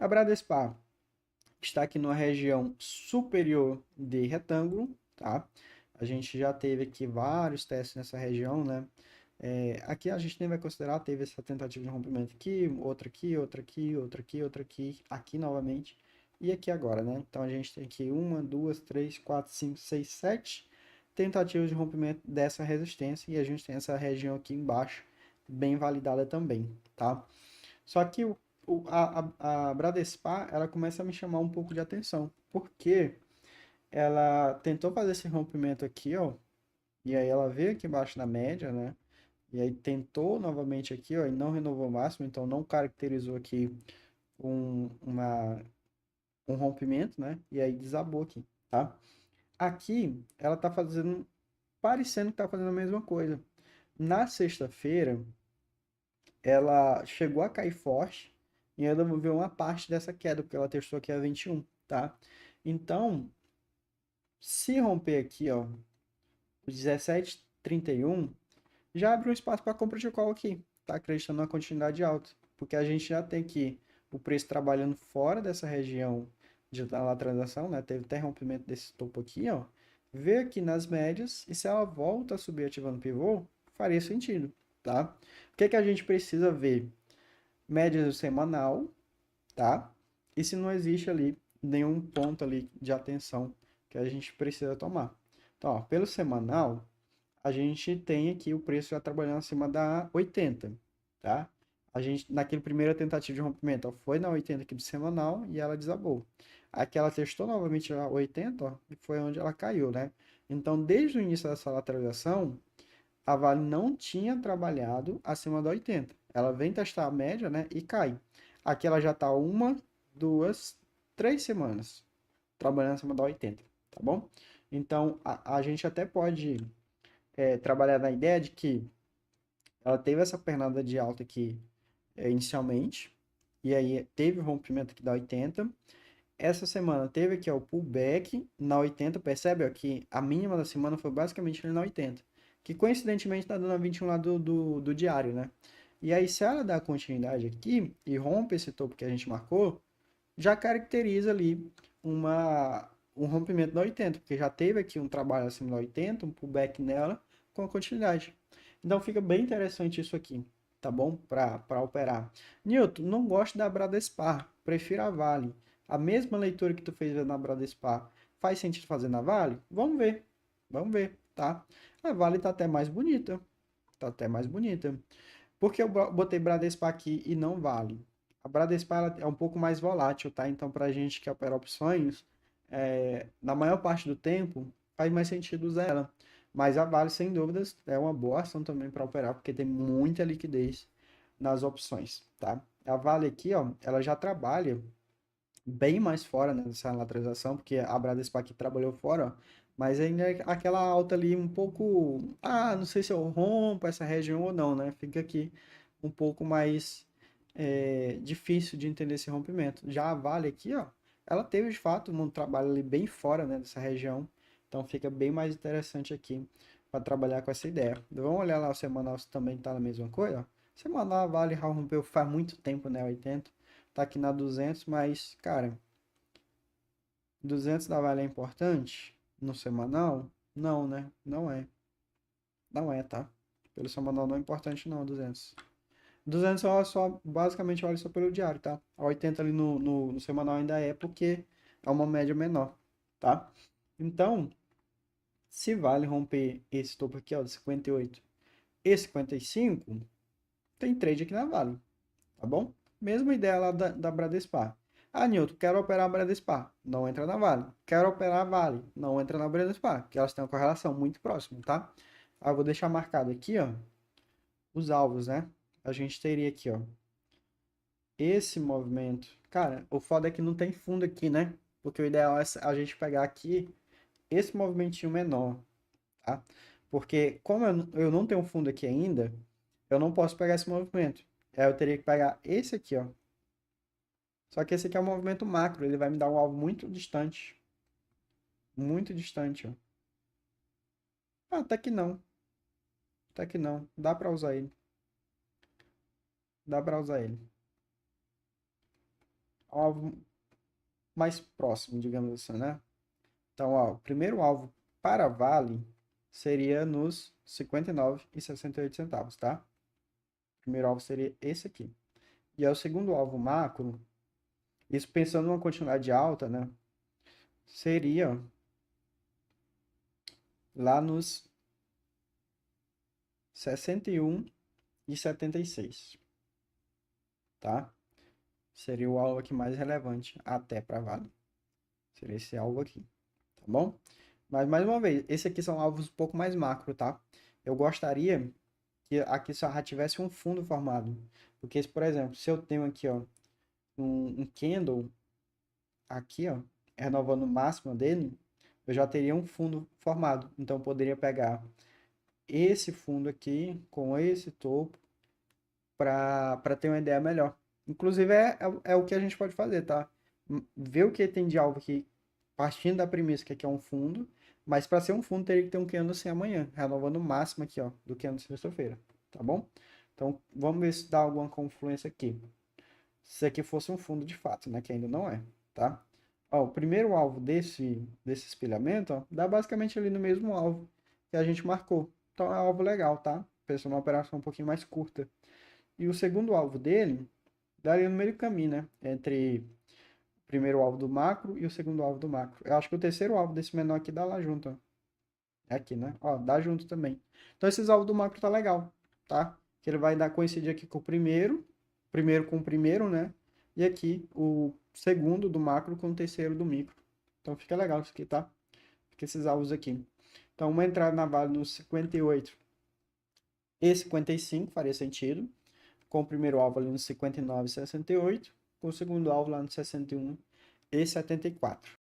A Bradespar está aqui na região superior de retângulo, tá? A gente já teve aqui vários testes nessa região, né? Aqui a gente nem vai considerar, teve essa tentativa de rompimento aqui, outra aqui, outra aqui, outra aqui, outra aqui, aqui novamente, e aqui agora, né? Então a gente tem aqui uma, duas, três, quatro, cinco, seis, sete tentativas de rompimento dessa resistência, e a gente tem essa região aqui embaixo bem validada também, tá? Só que a Bradespar, ela começa a me chamar um pouco de atenção, porque ela tentou fazer esse rompimento aqui, ó, e aí ela veio aqui embaixo na média, né? E aí tentou novamente aqui, ó, e não renovou o máximo, então não caracterizou aqui um rompimento, né? E aí desabou aqui, tá? Aqui ela tá fazendo, parecendo que tá fazendo a mesma coisa. Na sexta-feira, ela chegou a cair forte e ainda vou ver uma parte dessa queda, porque ela testou aqui a 21, tá? Então, se romper aqui, ó, o 17,31, já abre um espaço para compra de call aqui, tá? Acreditando na continuidade alta, porque a gente já tem aqui o preço trabalhando fora dessa região de lateralização, né? Teve até rompimento desse topo aqui, ó. Vê aqui nas médias e se ela volta a subir ativando o pivô, faria sentido, tá? O que que a gente precisa ver? Média do semanal, tá? E se não existe ali nenhum ponto ali de atenção que a gente precisa tomar. Então, ó, pelo semanal, a gente tem aqui o preço já trabalhando acima da 80, tá? A gente, naquele primeira tentativa de rompimento, ó, foi na 80 aqui do semanal e ela desabou. Aqui ela testou novamente a 80, ó, e foi onde ela caiu, né? Então, desde o início dessa lateralização, a Vale não tinha trabalhado acima da 80. Ela vem testar a média, né, e cai. Aqui ela já está uma, duas, 3 semanas trabalhando acima da 80, tá bom? Então, a gente até pode trabalhar na ideia de que ela teve essa pernada de alta aqui inicialmente, e aí teve o rompimento aqui da 80. Essa semana teve aqui ó, o pullback na 80, percebe ó, que a mínima da semana foi basicamente ali na 80, que coincidentemente está dando a 21 lá do diário, né? E aí, se ela dá continuidade aqui e rompe esse topo que a gente marcou, já caracteriza ali um rompimento da 80, porque já teve aqui um trabalho acima da 80, um pullback nela com a continuidade. Então fica bem interessante isso aqui, tá bom? Para operar. Newton, não gosto da Bradespar, prefiro a Vale. A mesma leitura que tu fez na Bradespar, faz sentido fazer na Vale? Vamos ver, tá? A Vale tá até mais bonita, tá até mais bonita. Por que eu botei Bradespar aqui e não Vale? A Bradespar ela é um pouco mais volátil, tá? Então, para a gente que opera opções, na maior parte do tempo, faz mais sentido usar ela. Mas a Vale, sem dúvidas, é uma boa ação também para operar, porque tem muita liquidez nas opções, tá? A Vale aqui, ó, ela já trabalha bem mais fora, né, dessa lateralização, porque a Bradespar aqui trabalhou fora, ó, mas ainda é aquela alta ali um pouco, não sei se eu rompo essa região ou não, né? Fica aqui um pouco mais difícil de entender esse rompimento. Já a Vale aqui, ó, ela teve de fato um trabalho ali bem fora, né, dessa região, então fica bem mais interessante aqui para trabalhar com essa ideia. Vamos olhar lá o semanal se também tá na mesma coisa, ó. Semanal a Vale já rompeu faz muito tempo, né, 80, tá aqui na 200, mas, cara, 200 da Vale é importante no semanal? Não, né? Não é. Não é, tá? Pelo semanal não é importante não, 200. 200 só basicamente olha só pelo diário, tá? A 80 ali no semanal ainda é porque é uma média menor, tá? Então, se Vale romper esse topo aqui, ó, de 58 e 55, tem trade aqui na Vale, tá bom? Mesma ideia lá da Bradespar. Ah, Nilton, quero operar a Bradespar. Não entra na Vale. Quero operar a Vale. Não entra na Bradespar, porque elas têm uma correlação muito próxima, tá? Eu vou deixar marcado aqui, ó, os alvos, né? A gente teria aqui, ó, esse movimento. Cara, o foda é que não tem fundo aqui, né? Porque o ideal é a gente pegar aqui esse movimentinho menor, tá? Porque como eu não tenho fundo aqui ainda, eu não posso pegar esse movimento. Aí eu teria que pegar esse aqui, ó. Só que esse aqui é um movimento macro, ele vai me dar um alvo muito distante. Muito distante, ó. Até que não. Até que não. Dá pra usar ele. Dá pra usar ele. um alvo mais próximo, digamos assim, né? Então, ó, o primeiro alvo para Vale seria nos 59,68 centavos, tá? O primeiro alvo seria esse aqui. E aí o segundo alvo macro, isso pensando numa quantidade alta, né? Seria lá nos 61,76, tá? Seria o alvo aqui mais relevante até para Vale. Seria esse alvo aqui, tá bom? Mas mais uma vez, esse aqui são alvos um pouco mais macro, tá? Eu gostaria que aqui só já tivesse um fundo formado. Porque, por exemplo, se eu tenho aqui, ó, um candle aqui, ó, renovando o máximo dele, eu já teria um fundo formado. Então, eu poderia pegar esse fundo aqui com esse topo para ter uma ideia melhor. Inclusive, é o que a gente pode fazer, tá? Ver o que tem de alvo aqui, partindo da premissa que aqui é um fundo, mas para ser um fundo teria que ter um candle assim amanhã, renovando o máximo aqui, ó, do candle de sexta-feira, tá bom? Então, vamos ver se dá alguma confluência aqui. Se aqui fosse um fundo de fato, né, que ainda não é, tá? Ó, o primeiro alvo desse espelhamento, ó, dá basicamente ali no mesmo alvo que a gente marcou. Então, é um alvo legal, tá? Pensando numa operação um pouquinho mais curta. E o segundo alvo dele daria no meio do caminho, né? Entre o primeiro alvo do macro e o segundo alvo do macro. Eu acho que o terceiro alvo desse menor aqui dá lá junto, ó. É aqui, né? Ó, dá junto também. Então esses alvos do macro tá legal, tá? Que ele vai dar coincidir aqui com o primeiro com o primeiro, né? E aqui o segundo do macro com o terceiro do micro. Então fica legal isso aqui, tá? Fica esses alvos aqui. Então uma entrada na Vale no 58 e 55 faria sentido, com o primeiro alvo ali no 59,68, com o segundo alvo lá no 61 e 74.